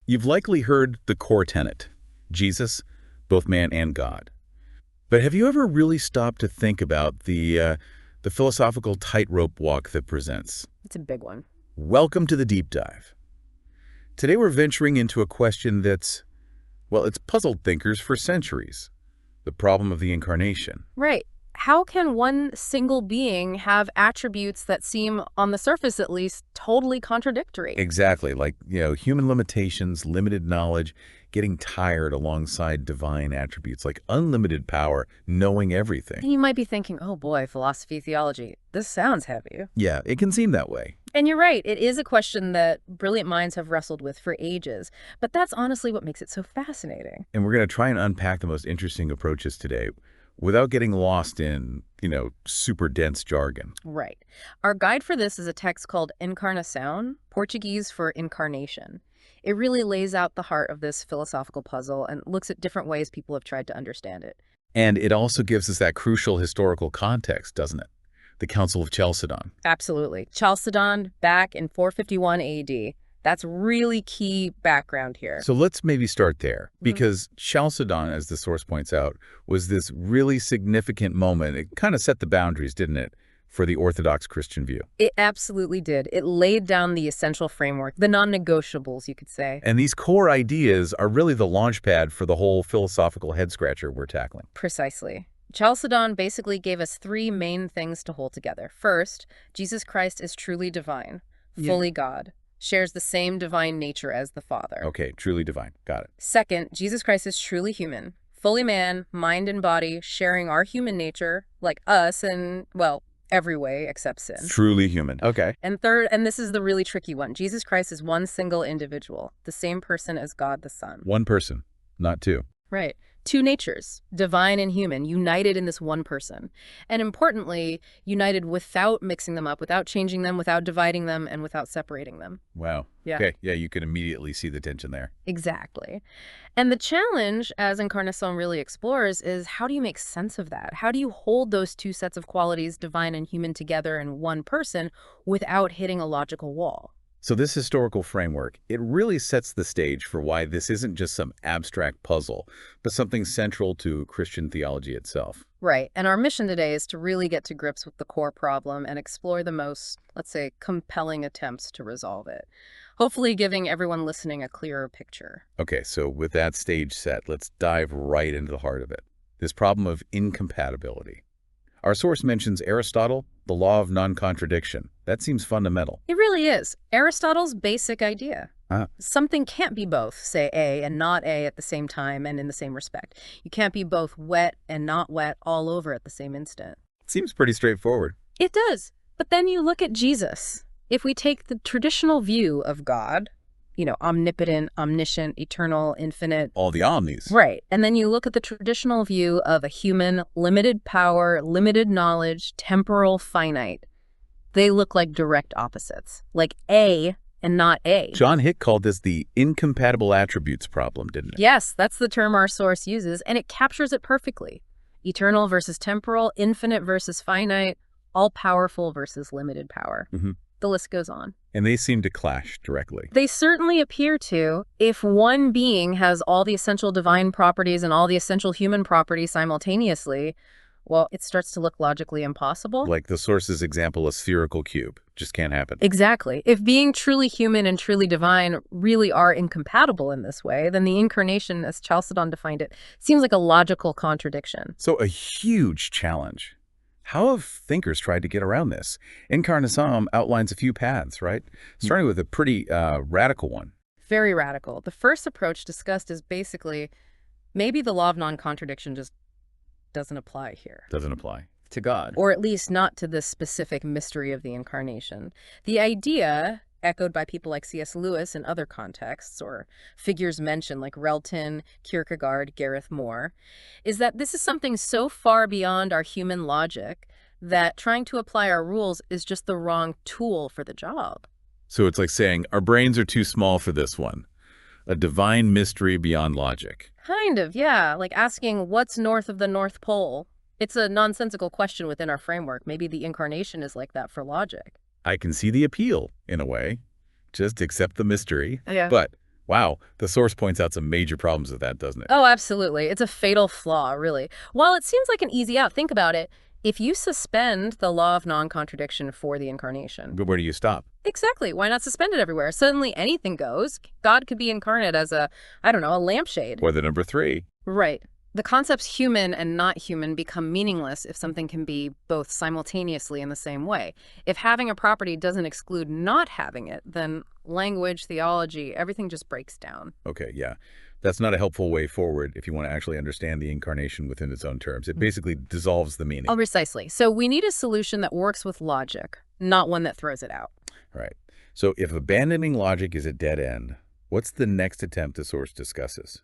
You've likely heard the core tenet, Jesus, both man and God. But have you ever really stopped to think about the philosophical tightrope walk that presents? It's a big one. Welcome to the deep dive. Today we're venturing into a question that's, well, it's puzzled thinkers for centuries. The problem of the Incarnation. Right. How can one single being have attributes that seem, on the surface at least, totally contradictory? Exactly. Like, human limitations, limited knowledge, getting tired alongside divine attributes like unlimited power, knowing everything. And you might be thinking, oh boy, philosophy, theology, this sounds heavy. Yeah, it can seem that way. And you're right. It is a question that brilliant minds have wrestled with for ages. But that's honestly what makes it so fascinating. And we're going to try and unpack the most interesting approaches today without getting lost in, super dense jargon. Right. Our guide for this is a text called Encarnação, Portuguese for incarnation. It really lays out the heart of this philosophical puzzle and looks at different ways people have tried to understand it. And it also gives us that crucial historical context, doesn't it? The Council of Chalcedon. Absolutely. Chalcedon back in 451 AD. That's really key background here. So let's maybe start there, because Chalcedon, as the source points out, was this really significant moment. It kind of set the boundaries, didn't it, for the Orthodox Christian view? It absolutely did. It laid down the essential framework, the non-negotiables, you could say. And these core ideas are really the launchpad for the whole philosophical head-scratcher we're tackling. Precisely. Chalcedon basically gave us three main things to hold together. First, Jesus Christ is truly divine, fully God, shares the same divine nature as the Father. Okay, truly divine. Got it. Second, Jesus Christ is truly human, fully man, mind and body, sharing our human nature, like us in, well, every way except sin. Truly human. Okay. And third, and this is the really tricky one, Jesus Christ is one single individual, the same person as God the Son. One person, not two. Right. Two natures, divine and human, united in this one person. And importantly, united without mixing them up, without changing them, without dividing them, and without separating them. Wow. Yeah. Okay. Yeah, you can immediately see the tension there. Exactly. And the challenge, as Encarnação really explores, is how do you make sense of that? How do you hold those two sets of qualities, divine and human, together in one person without hitting a logical wall? So this historical framework, it really sets the stage for why this isn't just some abstract puzzle, but something central to Christian theology itself. Right. And our mission today is to really get to grips with the core problem and explore the most, let's say, compelling attempts to resolve it, hopefully giving everyone listening a clearer picture. Okay, so with that stage set, let's dive right into the heart of it. This problem of incompatibility. Our source mentions Aristotle, the law of non-contradiction. That seems fundamental. It really is. Aristotle's basic idea. Something can't be both, say, A and not A at the same time and in the same respect. You can't be both wet and not wet all over at the same instant. Seems pretty straightforward. It does. But then you look at Jesus. If we take the traditional view of God, omnipotent, omniscient, eternal, infinite. All the omnis. Right. And then you look at the traditional view of a human, limited power, limited knowledge, temporal, finite. They look like direct opposites, like A and not A. John Hick called this the incompatible attributes problem, didn't it? Yes, that's the term our source uses, and it captures it perfectly. Eternal versus temporal, infinite versus finite, all-powerful versus limited power. The list goes on. And they seem to clash directly. They certainly appear to. If one being has all the essential divine properties and all the essential human properties simultaneously, well, it starts to look logically impossible. Like the source's example, a spherical cube. Just can't happen. Exactly. If being truly human and truly divine really are incompatible in this way, then the Incarnation, as Chalcedon defined it, seems like a logical contradiction. So a huge challenge. How have thinkers tried to get around this? Encarnação outlines a few paths, right? Starting with a pretty radical one. Very radical. The first approach discussed is basically maybe the law of non-contradiction just doesn't apply here. Doesn't apply to God. Or at least not to this specific mystery of the Incarnation. The idea, echoed by people like C.S. Lewis in other contexts, or figures mentioned like Relton, Kierkegaard, Gareth Moore, is that this is something so far beyond our human logic that trying to apply our rules is just the wrong tool for the job. So it's like saying, our brains are too small for this one. A divine mystery beyond logic. Kind of, yeah. Like asking, what's north of the North Pole? It's a nonsensical question within our framework. Maybe the Incarnation is like that for logic. I can see the appeal, in a way. Just accept the mystery. Yeah. But Wow, the source points out some major problems with that, doesn't it? Oh, absolutely. It's a fatal flaw, really. While it seems like an easy out, think about it. If you suspend the law of non-contradiction for the incarnation. But where do you stop? Exactly. Why not suspend it everywhere? Suddenly anything goes. God could be incarnate as a, I don't know, a lampshade. Or the number 3. Right. The concepts human and not human become meaningless if something can be both simultaneously in the same way. If having a property doesn't exclude not having it, then language, theology, everything just breaks down. Okay, yeah. That's not a helpful way forward if you want to actually understand the incarnation within its own terms. It basically dissolves the meaning. Oh, precisely. So we need a solution that works with logic, not one that throws it out. Right. So if abandoning logic is a dead end, what's the next attempt the source discusses?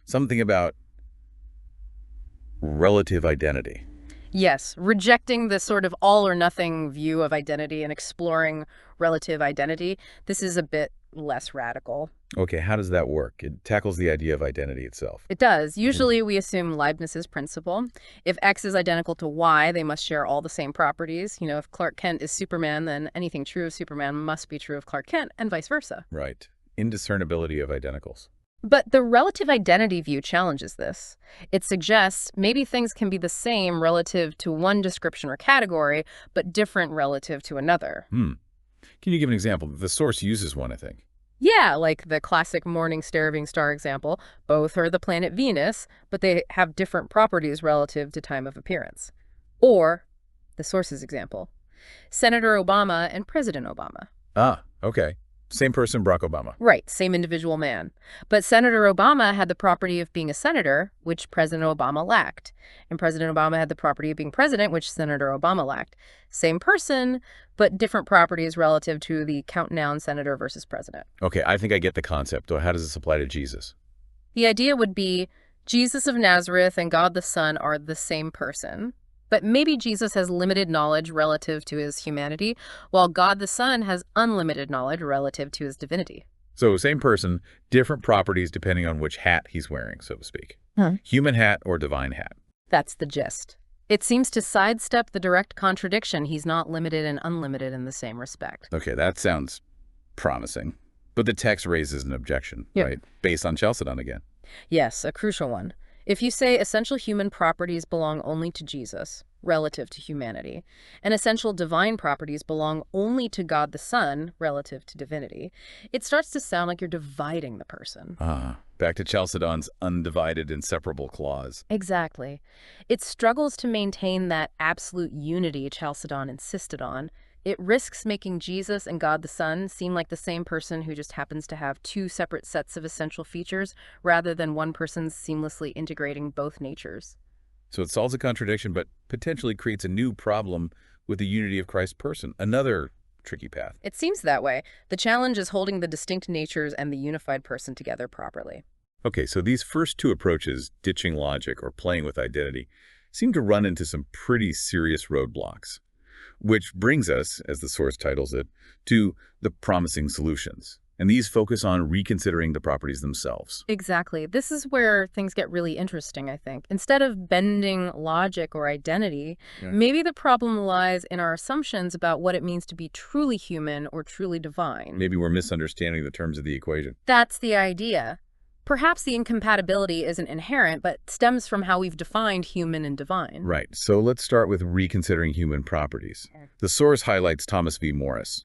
Something about relative identity. Yes, rejecting the sort of all or nothing view of identity and exploring relative identity. This is a bit less radical. Okay, how does that work? It tackles the idea of identity itself. It does. Usually we assume Leibniz's principle. If X is identical to Y, they must share all the same properties. You know, if Clark Kent is Superman, then anything true of Superman must be true of Clark Kent, and vice versa. Right. Indiscernibility of identicals. But the relative identity view challenges this. It suggests maybe things can be the same relative to one description or category, but different relative to another. Can you give an example? The source uses one, I think. Yeah, like the classic morning starving star example. Both are the planet Venus, but they have different properties relative to time of appearance. Or the source's example, Senator Obama and President Obama. Ah, okay. Same person, Barack Obama. Right, same individual man. But Senator Obama had the property of being a senator, which President Obama lacked. And President Obama had the property of being president, which Senator Obama lacked. Same person, but different properties relative to the count noun senator versus president. Okay, I think I get the concept. How does this apply to Jesus? The idea would be Jesus of Nazareth and God the Son are the same person. But maybe Jesus has limited knowledge relative to his humanity, while God the Son has unlimited knowledge relative to his divinity. So same person, different properties depending on which hat he's wearing, so to speak. Human hat or divine hat. That's the gist. It seems to sidestep the direct contradiction. He's not limited and unlimited in the same respect. Okay, that sounds promising. But the text raises an objection, Yep. right? Based on Chalcedon again. Yes, a crucial one. If you say essential human properties belong only to Jesus, relative to humanity, and essential divine properties belong only to God the Son, relative to divinity, it starts to sound like you're dividing the person. Back to Chalcedon's undivided, inseparable clause. Exactly. It struggles to maintain that absolute unity Chalcedon insisted on. It risks making Jesus and God the Son seem like the same person who just happens to have two separate sets of essential features rather than one person seamlessly integrating both natures. So it solves a contradiction, but potentially creates a new problem with the unity of Christ's person. Another tricky path. It seems that way. The challenge is holding the distinct natures and the unified person together properly. Okay, so these first two approaches, ditching logic or playing with identity, seem to run into some pretty serious roadblocks. Which brings us, as the source titles it, to the promising solutions. And these focus on reconsidering the properties themselves. Exactly. This is where things get really interesting, I think. Instead of bending logic or identity, maybe the problem lies in our assumptions about what it means to be truly human or truly divine. Maybe we're misunderstanding the terms of the equation. That's the idea. Perhaps the incompatibility isn't inherent, but stems from how we've defined human and divine. Right. So let's start with reconsidering human properties. The source highlights Thomas V. Morris.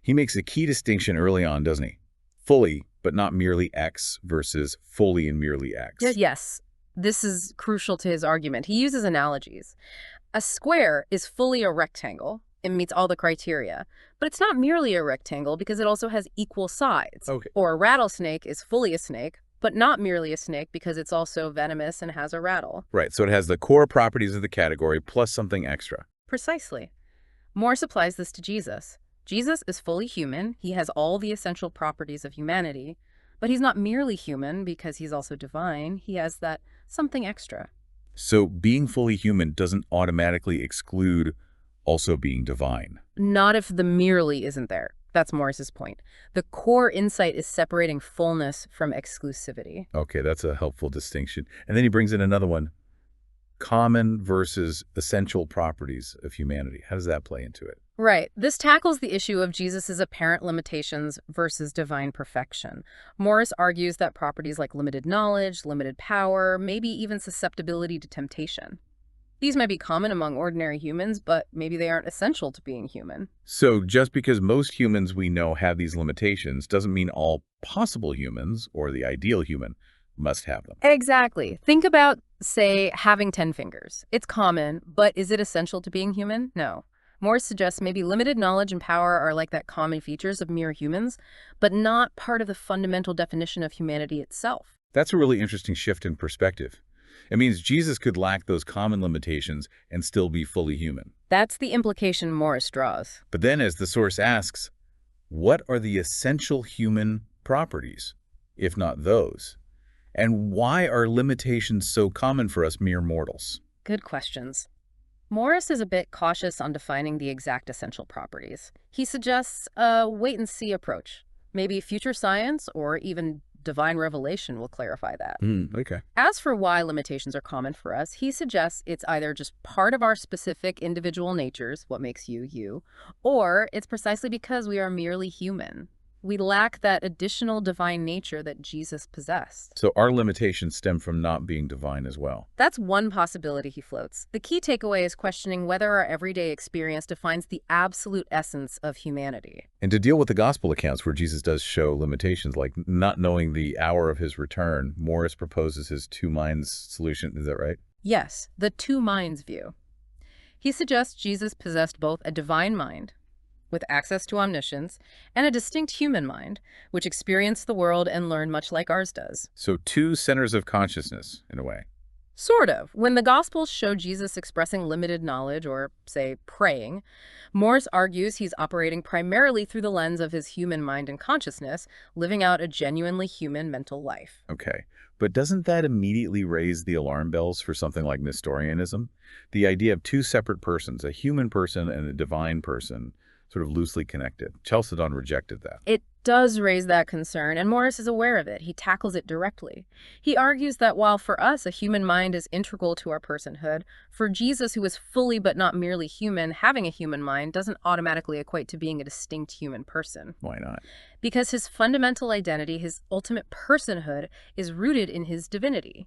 He makes a key distinction early on, doesn't he? Fully, but not merely X versus fully and merely X. Yes. This is crucial to his argument. He uses analogies. A square is fully a rectangle. It meets all the criteria. But it's not merely a rectangle because it also has equal sides. Okay. Or a rattlesnake is fully a snake, but not merely a snake because it's also venomous and has a rattle. Right, so it has the core properties of the category plus something extra. Precisely. Morris applies this to Jesus. Jesus is fully human. He has all the essential properties of humanity. But he's not merely human because he's also divine. He has that something extra. So being fully human doesn't automatically exclude also being divine. Not if the merely isn't there. That's Morris's point. The core insight is separating fullness from exclusivity. Okay, that's a helpful distinction. And then he brings in another one. Common versus essential properties of humanity. How does that play into it? Right. This tackles the issue of Jesus' apparent limitations versus divine perfection. Morris argues that properties like limited knowledge, limited power, maybe even susceptibility to temptation. These might be common among ordinary humans, but maybe they aren't essential to being human. So just because most humans we know have these limitations doesn't mean all possible humans, or the ideal human, must have them. Exactly. Think about, say, having 10 fingers. It's common, but is it essential to being human? No. Morris suggests maybe limited knowledge and power are like that common features of mere humans, but not part of the fundamental definition of humanity itself. That's a really interesting shift in perspective. It means Jesus could lack those common limitations and still be fully human. That's the implication Morris draws. But then, as the source asks, what are the essential human properties, if not those? And why are limitations so common for us mere mortals? Good questions. Morris is a bit cautious on defining the exact essential properties. He suggests a wait-and-see approach. Maybe future science or even divine revelation will clarify that. Okay. As for why limitations are common for us, he suggests it's either just part of our specific individual natures, what makes you, you, or it's precisely because we are merely human. We lack that additional divine nature that Jesus possessed. So our limitations stem from not being divine as well. That's one possibility he floats. The key takeaway is questioning whether our everyday experience defines the absolute essence of humanity. And to deal with the gospel accounts where Jesus does show limitations, like not knowing the hour of his return, Morris proposes his two minds solution. Is that right? Yes, the two minds view. He suggests Jesus possessed both a divine mind, with access to omniscience, and a distinct human mind, which experienced the world and learned much like ours does. So two centers of consciousness, in a way. Sort of. When the Gospels show Jesus expressing limited knowledge, or, say, praying, Morris argues he's operating primarily through the lens of his human mind and consciousness, living out a genuinely human mental life. Okay. But doesn't that immediately raise the alarm bells for something like Nestorianism? The idea of two separate persons, a human person and a divine person, sort of loosely connected. Chalcedon rejected that. It does raise that concern, and Morris is aware of it. He tackles it directly. He argues that while for us a human mind is integral to our personhood, for Jesus, who is fully but not merely human, having a human mind doesn't automatically equate to being a distinct human person. Why not? Because his fundamental identity, his ultimate personhood, is rooted in his divinity.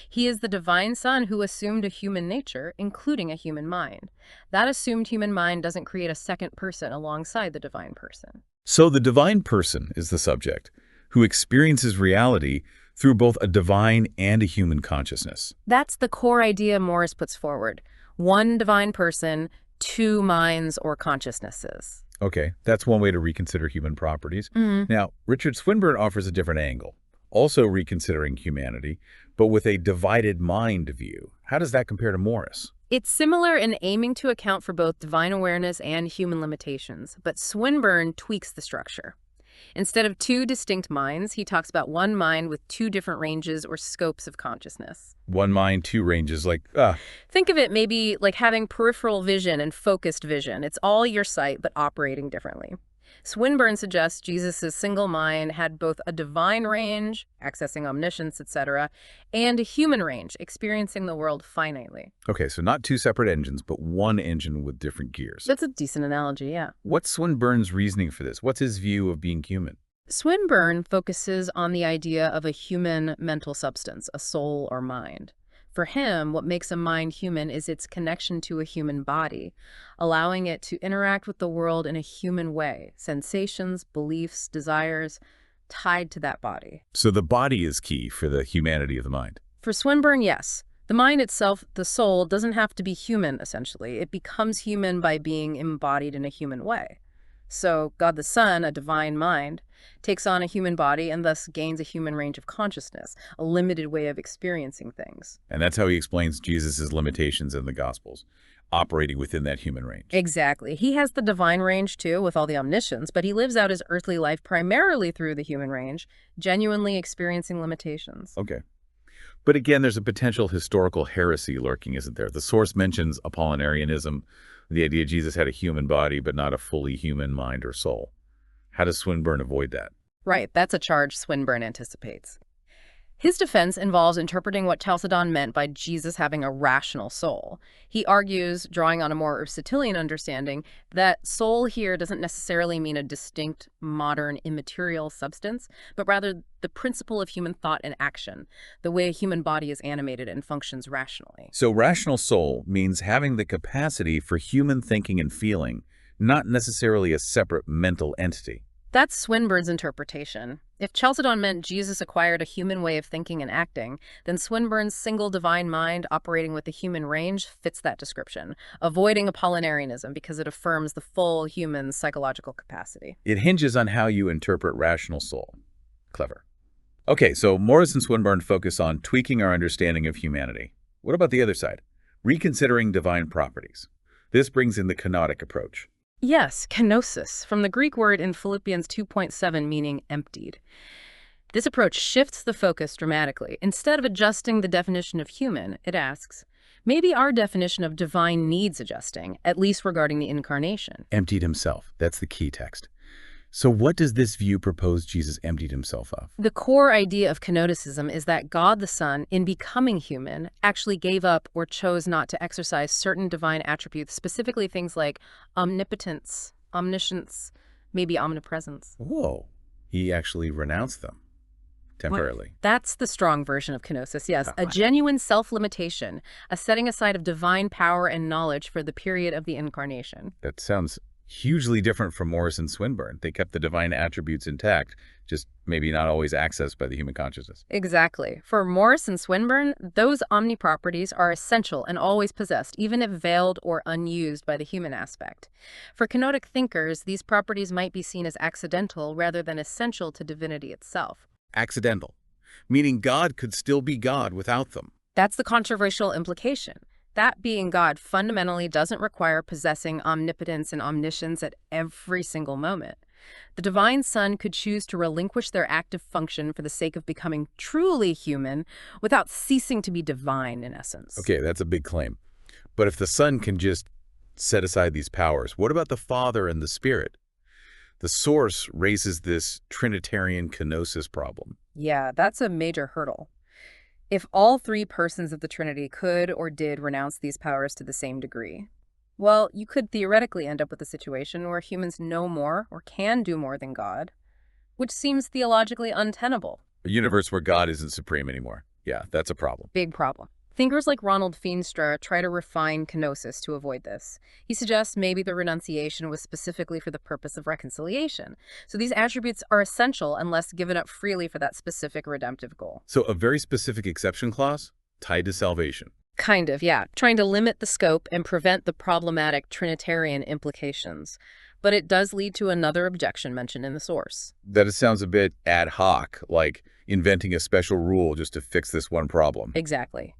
He is the divine Son who assumed a human nature, including a human mind. That assumed human mind doesn't create a second person alongside the divine person. So the divine person is the subject, who experiences reality through both a divine and a human consciousness. That's the core idea Morris puts forward. One divine person, two minds or consciousnesses. Okay, that's one way to reconsider human properties. Now, Richard Swinburne offers a different angle, also reconsidering humanity, but with a divided mind view. How does that compare to Morris? It's similar in aiming to account for both divine awareness and human limitations, but Swinburne tweaks the structure. Instead of two distinct minds, he talks about one mind with two different ranges or scopes of consciousness. One mind, two ranges, Think of it maybe like having peripheral vision and focused vision. It's all your sight, but operating differently. Swinburne suggests Jesus' single mind had both a divine range, accessing omniscience, etc., and a human range, experiencing the world finitely. Okay, so not two separate engines, but one engine with different gears. That's a decent analogy, yeah. What's Swinburne's reasoning for this? What's his view of being human? Swinburne focuses on the idea of a human mental substance, a soul or mind. For him, what makes a mind human is its connection to a human body, allowing it to interact with the world in a human way, sensations, beliefs, desires, tied to that body. So the body is key for the humanity of the mind. For Swinburne, yes. The mind itself, the soul, doesn't have to be human, essentially. It becomes human by being embodied in a human way. So God the Son, a divine mind, takes on a human body and thus gains a human range of consciousness, a limited way of experiencing things. And that's how he explains Jesus' limitations in the Gospels, operating within that human range. Exactly. He has the divine range, too, with all the omniscience, but he lives out his earthly life primarily through the human range, genuinely experiencing limitations. Okay. But again, there's a potential historical heresy lurking, isn't there? The source mentions Apollinarianism, the idea Jesus had a human body, but not a fully human mind or soul. How does Swinburne avoid that? Right, that's a charge Swinburne anticipates. His defense involves interpreting what Chalcedon meant by Jesus having a rational soul. He argues, drawing on a more Aristotelian understanding, that soul here doesn't necessarily mean a distinct, modern, immaterial substance, but rather the principle of human thought and action, the way a human body is animated and functions rationally. So rational soul means having the capacity for human thinking and feeling, not necessarily a separate mental entity. That's Swinburne's interpretation. If Chalcedon meant Jesus acquired a human way of thinking and acting, then Swinburne's single divine mind operating with the human range fits that description, avoiding Apollinarianism because it affirms the full human psychological capacity. It hinges on how you interpret rational soul. Clever. Okay, so Morris and Swinburne focus on tweaking our understanding of humanity. What about the other side? Reconsidering divine properties. This brings in the kenotic approach. Yes, kenosis, from the Greek word in Philippians 2.7 meaning emptied. This approach shifts the focus dramatically. Instead of adjusting the definition of human, it asks, maybe our definition of divine needs adjusting, at least regarding the Incarnation. Emptied himself. That's the key text. So what does this view propose Jesus emptied himself of? The core idea of kenoticism is that God the Son, in becoming human, actually gave up or chose not to exercise certain divine attributes, specifically things like omnipotence, omniscience, maybe omnipresence. Whoa. He actually renounced them. Temporarily. That's the strong version of kenosis, yes. A genuine self-limitation, a setting aside of divine power and knowledge for the period of the Incarnation. That sounds hugely different from Morris and Swinburne. They kept the divine attributes intact, just maybe not always accessed by the human consciousness. Exactly. For Morris and Swinburne, those omniproperties are essential and always possessed, even if veiled or unused by the human aspect. For kenotic thinkers, these properties might be seen as accidental rather than essential to divinity itself. Accidental, meaning God could still be God without them. That's the controversial implication. That being God fundamentally doesn't require possessing omnipotence and omniscience at every single moment. The divine Son could choose to relinquish their active function for the sake of becoming truly human without ceasing to be divine in essence. Okay, that's a big claim. But if the Son can just set aside these powers, what about the Father and the Spirit? The source raises this Trinitarian kenosis problem. Yeah, that's a major hurdle. If all three persons of the Trinity could or did renounce these powers to the same degree, well, you could theoretically end up with a situation where humans know more or can do more than God, which seems theologically untenable. A universe where God isn't supreme anymore. Yeah, that's a problem. Big problem. Thinkers like Ronald Feenstra try to refine kenosis to avoid this. He suggests maybe the renunciation was specifically for the purpose of reconciliation. So these attributes are essential unless given up freely for that specific redemptive goal. So a very specific exception clause tied to salvation. Kind of, yeah. Trying to limit the scope and prevent the problematic Trinitarian implications. But it does lead to another objection mentioned in the source. That sounds a bit ad hoc, like inventing a special rule just to fix this one problem. Exactly.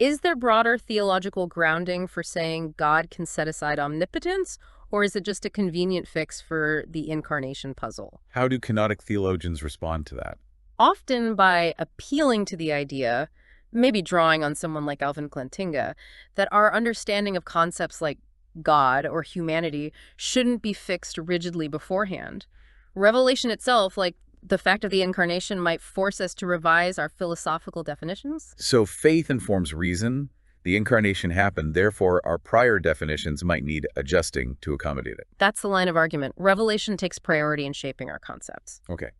Is there broader theological grounding for saying God can set aside omnipotence, or is it just a convenient fix for the Incarnation puzzle? How do kenotic theologians respond to that? Often by appealing to the idea, maybe drawing on someone like Alvin Plantinga, that our understanding of concepts like God or humanity shouldn't be fixed rigidly beforehand. Revelation itself, like the fact of the Incarnation, might force us to revise our philosophical definitions. So faith informs reason. The Incarnation happened, therefore our prior definitions might need adjusting to accommodate it. That's the line of argument. Revelation takes priority in shaping our concepts. Okay.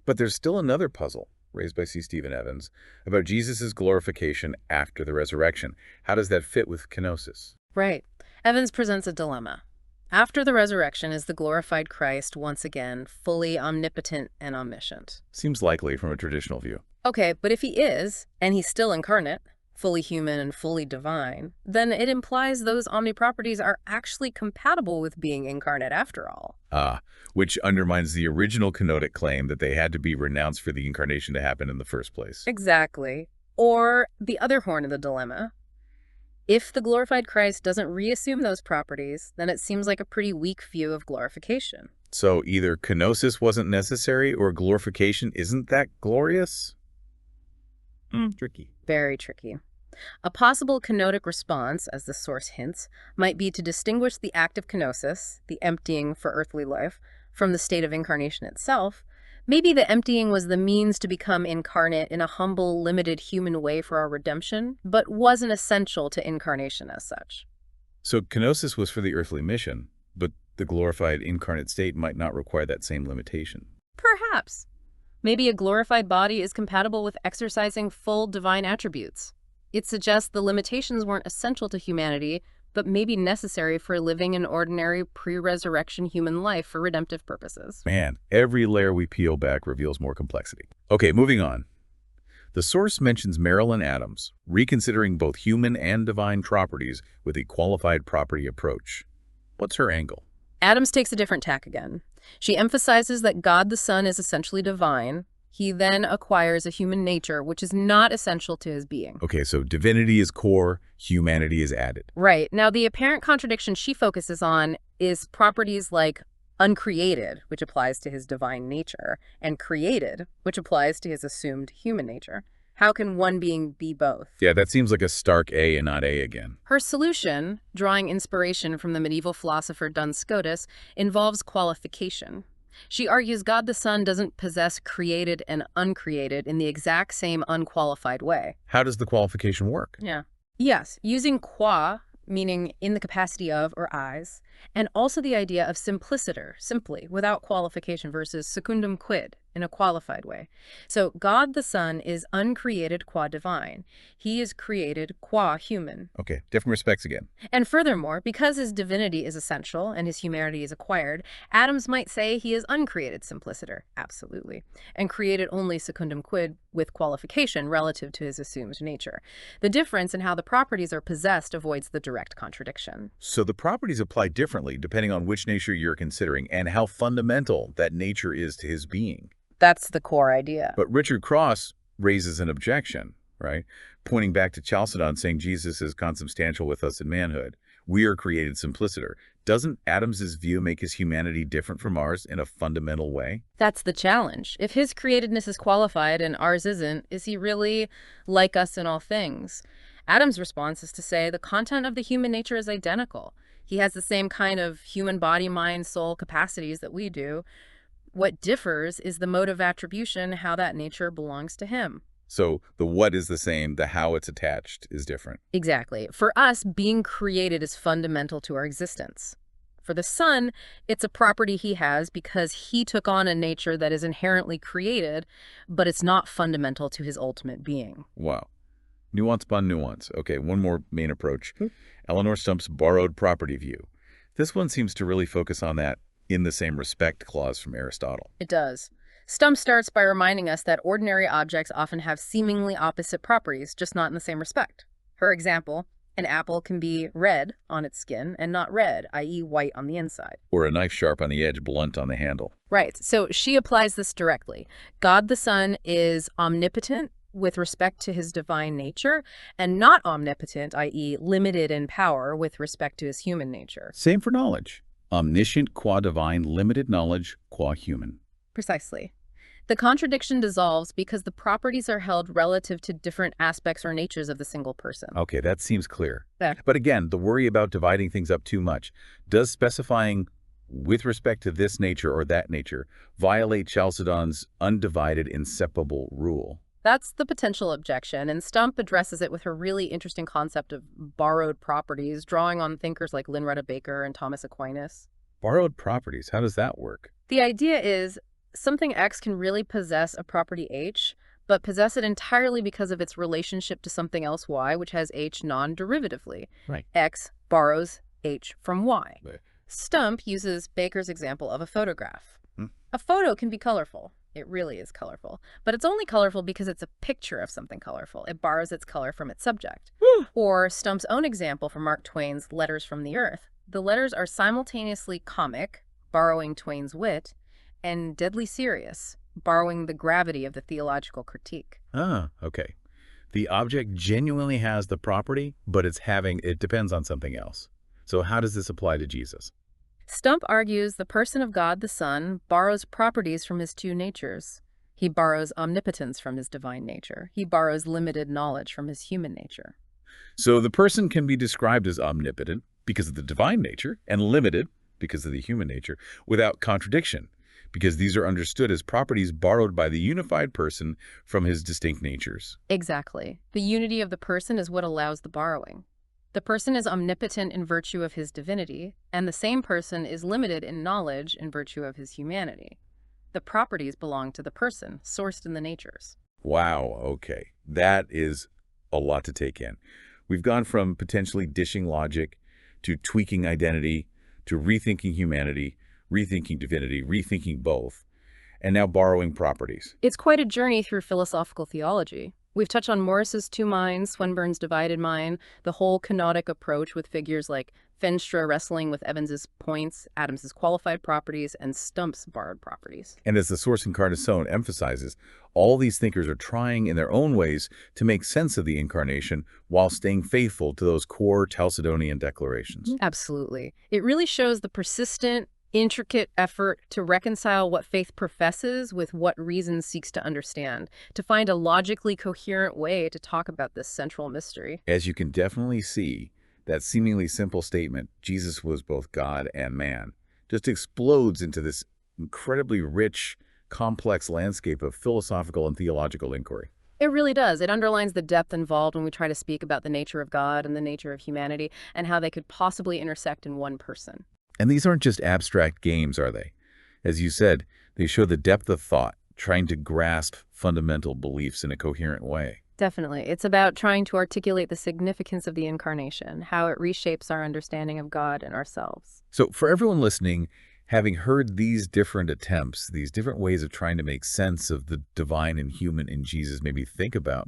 But there's still another puzzle raised by C. Stephen Evans about Jesus' glorification after the resurrection. How does that fit with kenosis? Right. Evans presents a dilemma. After the resurrection, is the glorified Christ once again fully omnipotent and omniscient? Seems likely from a traditional view. Okay, but if he is, and he's still incarnate, fully human and fully divine, then it implies those omniproperties are actually compatible with being incarnate after all. Which undermines the original kenotic claim that they had to be renounced for the Incarnation to happen in the first place. Exactly. Or the other horn of the dilemma. If the glorified Christ doesn't reassume those properties, then it seems like a pretty weak view of glorification. So either kenosis wasn't necessary or glorification isn't that glorious? Tricky. Very tricky. A possible kenotic response, as the source hints, might be to distinguish the act of kenosis, the emptying for earthly life, from the state of incarnation itself, Maybe the emptying was the means to become incarnate in a humble, limited human way for our redemption, but wasn't essential to incarnation as such. So kenosis was for the earthly mission, but the glorified incarnate state might not require that same limitation. Perhaps. Maybe a glorified body is compatible with exercising full divine attributes. It suggests the limitations weren't essential to humanity, but maybe necessary for living an ordinary pre-resurrection human life for redemptive purposes. Man, every layer we peel back reveals more complexity. Okay, moving on. The source mentions Marilyn Adams, reconsidering both human and divine properties with a qualified property approach. What's her angle? Adams takes a different tack again. She emphasizes that God the Son is essentially divine. He then acquires a human nature, which is not essential to his being. Okay, so divinity is core, humanity is added. Right. Now, the apparent contradiction she focuses on is properties like uncreated, which applies to his divine nature, and created, which applies to his assumed human nature. How can one being be both? Yeah, that seems like a stark A and not A again. Her solution, drawing inspiration from the medieval philosopher Duns Scotus, involves qualification. She argues God the Son doesn't possess created and uncreated in the exact same unqualified way. How does the qualification work? Yes, using qua, meaning in the capacity of or as, and also the idea of simpliciter, simply, without qualification, versus secundum quid, in a qualified way. So God the Son is uncreated qua divine. He is created qua human. Okay, different respects again. And furthermore, because his divinity is essential and his humanity is acquired, Adams might say he is uncreated simpliciter, absolutely, and created only secundum quid with qualification relative to his assumed nature. The difference in how the properties are possessed avoids the direct contradiction. So the properties apply differently depending on which nature you're considering and how fundamental that nature is to his being. That's the core idea. But Richard Cross raises an objection, right? Pointing back to Chalcedon saying Jesus is consubstantial with us in manhood. We are created simpliciter. Doesn't Adams's view make his humanity different from ours in a fundamental way? That's the challenge. If his createdness is qualified and ours isn't, is he really like us in all things? Adam's response is to say the content of the human nature is identical. He has the same kind of human body, mind, soul capacities that we do. What differs is the mode of attribution, how that nature belongs to him. So the what is the same, the how it's attached is different. Exactly. For us, being created is fundamental to our existence. For the Son, it's a property he has because he took on a nature that is inherently created, but it's not fundamental to his ultimate being. Wow. Nuance upon nuance. Okay, one more main approach. Eleonore Stump's borrowed property view. This one seems to really focus on that in the same respect clause from Aristotle. It does. Stump starts by reminding us that ordinary objects often have seemingly opposite properties, just not in the same respect. Her example, an apple can be red on its skin and not red, i.e. white on the inside. Or a knife sharp on the edge, blunt on the handle. Right, so she applies this directly. God the Son is omnipotent with respect to his divine nature, and not omnipotent, i.e. limited in power with respect to his human nature. Same for knowledge. Omniscient qua divine, limited knowledge qua human. Precisely. The contradiction dissolves because the properties are held relative to different aspects or natures of the single person. Okay, that seems clear. Yeah. But again, the worry about dividing things up too much. Does specifying with respect to this nature or that nature violate Chalcedon's undivided inseparable rule? That's the potential objection, and Stump addresses it with her really interesting concept of borrowed properties, drawing on thinkers like Lynretta Baker and Thomas Aquinas. Borrowed properties, how does that work? The idea is something X can really possess a property H, but possess it entirely because of its relationship to something else Y, which has H non-derivatively. Right. X borrows H from Y. Right. Stump uses Baker's example of a photograph. A photo can be colorful. It really is colorful. But it's only colorful because it's a picture of something colorful. It borrows its color from its subject. Or Stump's own example from Mark Twain's Letters from the Earth. The letters are simultaneously comic, borrowing Twain's wit, and deadly serious, borrowing the gravity of the theological critique. Ah, okay. The object genuinely has the property, but it depends on something else. So how does this apply to Jesus? Stump argues the person of God the Son borrows properties from his two natures. He borrows omnipotence from his divine nature. He borrows limited knowledge from his human nature. So the person can be described as omnipotent because of the divine nature and limited because of the human nature without contradiction, because these are understood as properties borrowed by the unified person from his distinct natures. Exactly. The unity of the person is what allows the borrowing. The person is omnipotent in virtue of his divinity, and the same person is limited in knowledge in virtue of his humanity. The properties belong to the person, sourced in the natures. Wow, okay. That is a lot to take in. We've gone from potentially dishing logic to tweaking identity to rethinking humanity, rethinking divinity, rethinking both, and now borrowing properties. It's quite a journey through philosophical theology. We've touched on Morris's two minds, Swinburne's divided mind, the whole kenotic approach with figures like Feenstra wrestling with Evans's points, Adams's qualified properties, and Stump's borrowed properties. And as the source Encarnação emphasizes, all these thinkers are trying in their own ways to make sense of the Incarnation while staying faithful to those core Chalcedonian declarations. Absolutely. It really shows the persistent, intricate effort to reconcile what faith professes with what reason seeks to understand, to find a logically coherent way to talk about this central mystery. As you can definitely see, that seemingly simple statement, Jesus was both God and man, just explodes into this incredibly rich, complex landscape of philosophical and theological inquiry. It really does. It underlines the depth involved when we try to speak about the nature of God and the nature of humanity and how they could possibly intersect in one person. And these aren't just abstract games, are they? As you said, they show the depth of thought, trying to grasp fundamental beliefs in a coherent way. Definitely. It's about trying to articulate the significance of the Incarnation, how it reshapes our understanding of God and ourselves. So for everyone listening, having heard these different attempts, these different ways of trying to make sense of the divine and human in Jesus, maybe think about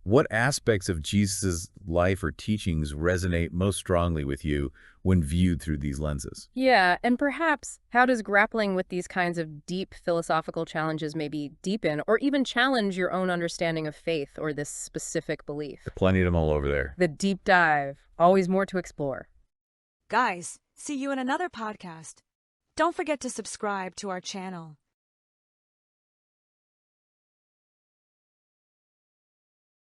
what aspects of Jesus' life or teachings resonate most strongly with you when viewed through these lenses? Yeah, and perhaps how does grappling with these kinds of deep philosophical challenges maybe deepen or even challenge your own understanding of faith or this specific belief? Plenty of them all over there. The deep dive, always more to explore. Guys, see you in another podcast. Don't forget to subscribe to our channel